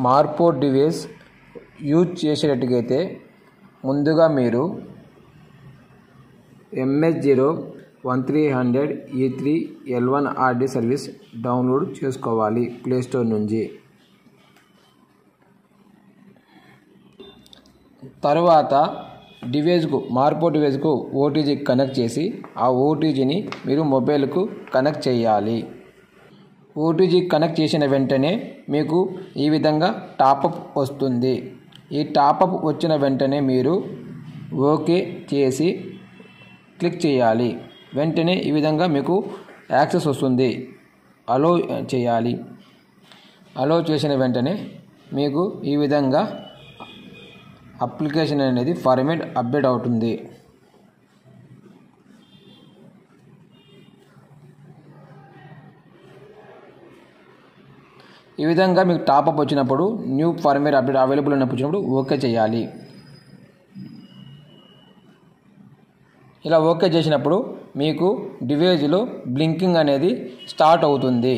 మార్పోర్ట్ device use చేసేటట్టుగైతే ముందుగా మీరు MS01300E3L1RD service download చేసుకోవాలి ప్లేస్టోర్ నుంచి. తర్వాత మార్పోర్ట్ డివైస్కు ఓటీజీ కనెక్ట్ చేసి ఆ ఓటీజీని మీరు మొబైల్కు కనెక్ట్ చేయాలి. ఓటీజీ కనెక్ట్ చేసిన వెంటనే మీకు ఈ విధంగా టాపప్ వస్తుంది. ఈ టాపప్ వచ్చిన వెంటనే మీరు ఓకే చేసి క్లిక్ చేయాలి. వెంటనే ఈ విధంగా మీకు యాక్సెస్ వస్తుంది. అలో చేయాలి. అలో చేసిన వెంటనే మీకు ఈ విధంగా అప్లికేషన్ అనేది ఫార్మేట్ అప్డేట్ అవుతుంది. ఈ విధంగా మీకు టాపప్ వచ్చినప్పుడు న్యూ ఫార్మేట్ అప్డేట్ అవైలబుల్ వచ్చినప్పుడు ఓకే చేయాలి. ఇలా ఓకే చేసినప్పుడు మీకు డివైస్లో బ్లింకింగ్ అనేది స్టార్ట్ అవుతుంది.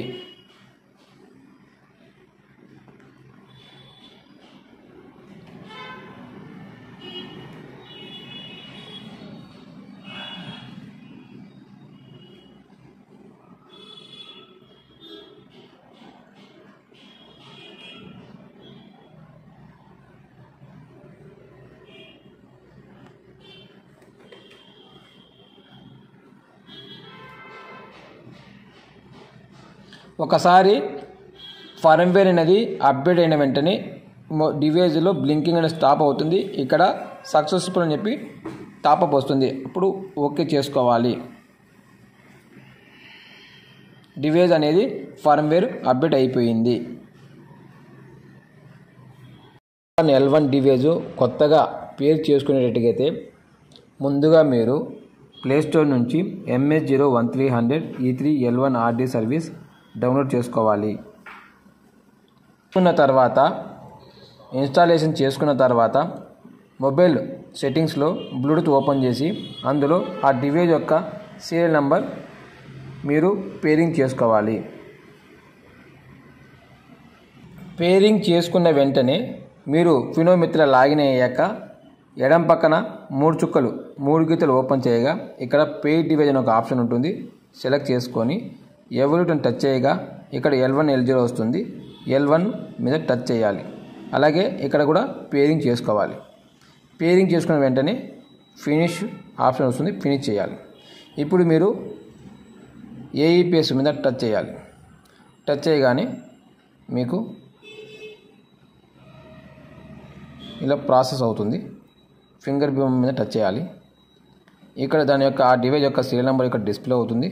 ఒకసారి ఫర్మ్వేర్ అనేది అప్డేట్ అయిన వెంటనే డివైస్లో బ్లింకింగ్ అనేది స్టాప్ అవుతుంది. ఇక్కడ సక్సెస్ఫుల్ అని చెప్పి టాపప్ వస్తుంది. అప్పుడు ఓకే చేసుకోవాలి. డివైస్ అనేది ఫర్మ్వేర్ అప్డేట్ అయిపోయింది. L1 డివైస్ కొత్తగా పేరు చేసుకునేటట్టుగైతే ముందుగా మీరు ప్లేస్టోర్ నుంచి MS01300E3L1RD సర్వీస్ డౌన్లోడ్ చేసుకోవాలి. ఇన్స్టాలేషన్ చేసుకున్న తర్వాత మొబైల్ సెట్టింగ్స్లో బ్లూటూత్ ఓపెన్ చేసి అందులో ఆ డివైస్ యొక్క సీరియల్ నంబర్ మీరు పేరింగ్ చేసుకోవాలి. పేరింగ్ చేసుకున్న వెంటనే మీరు ఫినోమిత్ర లాగిన్ అయ్యాక ఎడం పక్కన 3 గీతలు ఓపెన్ చేయగా ఇక్కడ పెయిడ్ డివైస్ అనే ఒక ఆప్షన్ ఉంటుంది. సెలెక్ట్ చేసుకొని ఎవరిటన్ టచ్ చేయగా ఇక్కడ L1 L0 వస్తుంది. L1 మీద టచ్ చేయాలి. అలాగే ఇక్కడ కూడా పేరింగ్ చేసుకోవాలి. పేరింగ్ చేసుకున్న వెంటనే ఫినిష్ ఆప్షన్ వస్తుంది. ఫినిష్ చేయాలి. ఇప్పుడు మీరు AEPS మీద టచ్ చేయాలి. టచ్ చేయగానే మీకు ఇలా ప్రాసెస్ అవుతుంది. ఫింగర్ బూమ్ మీద టచ్ చేయాలి. ఇక్కడ దాని యొక్క ఆ డివైస్ యొక్క సీరియల్ నెంబర్ ఇక్కడ డిస్ప్లే అవుతుంది.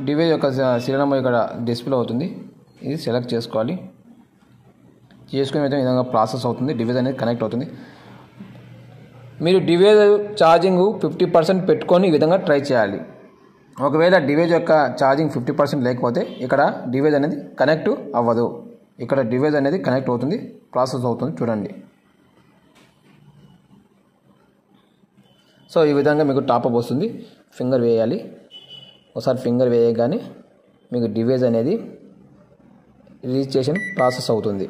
డివైస్ యొక్క సీరియల్ నెంబర్ ఇక్కడ డిస్ప్లే అవుతుంది. ఇది సెలెక్ట్ చేసుకోవాలి. చేసుకునే విధంగా ప్రాసెస్ అవుతుంది. డివైస్ అనేది కనెక్ట్ అవుతుంది. మీరు డివైస్ ఛార్జింగ్ 50% పెట్టుకొని ఈ విధంగా ట్రై చేయాలి. ఒకవేళ డివైస్ యొక్క ఛార్జింగ్ 50% లేకపోతే ఇక్కడ డివైస్ అనేది కనెక్ట్ అవ్వదు. ఇక్కడ డివైస్ అనేది కనెక్ట్ అవుతుంది. ప్రాసెస్ అవుతుంది. చూడండి. సో ఈ విధంగా మీకు టాపప్ వస్తుంది. ఫింగర్ వేయాలి. ఒకసారి ఫింగర్ వేయగానే మీకు డివైస్ అనేది రిజిస్ట్రేషన్ ప్రాసెస్ అవుతుంది.